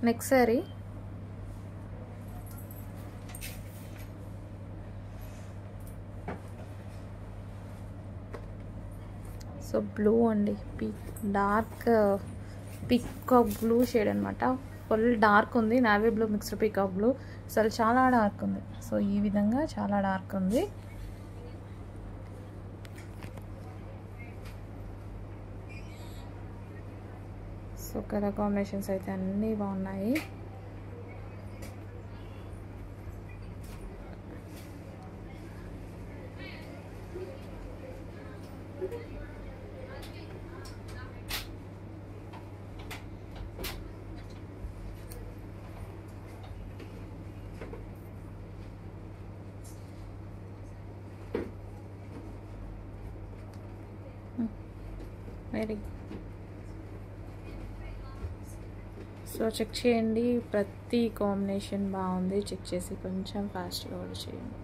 Next sorry so blue అండి, dark peacock blue shade అనమాట. Full dark ఉంది, navy blue mixed peacock blue. అసలు చాలా డార్క్ ఉంది. సో ఈ విధంగా చాలా డార్క్ ఉంది. సో కలర్ కాంబినేషన్స్ అయితే అన్నీ బాగున్నాయి. వెరీ సో చెక్ చేయండి, ప్రతి కాంబినేషన్ బాగుంది. చెక్ చేసి కొంచెం ఫాస్ట్గా కూడా చేయండి.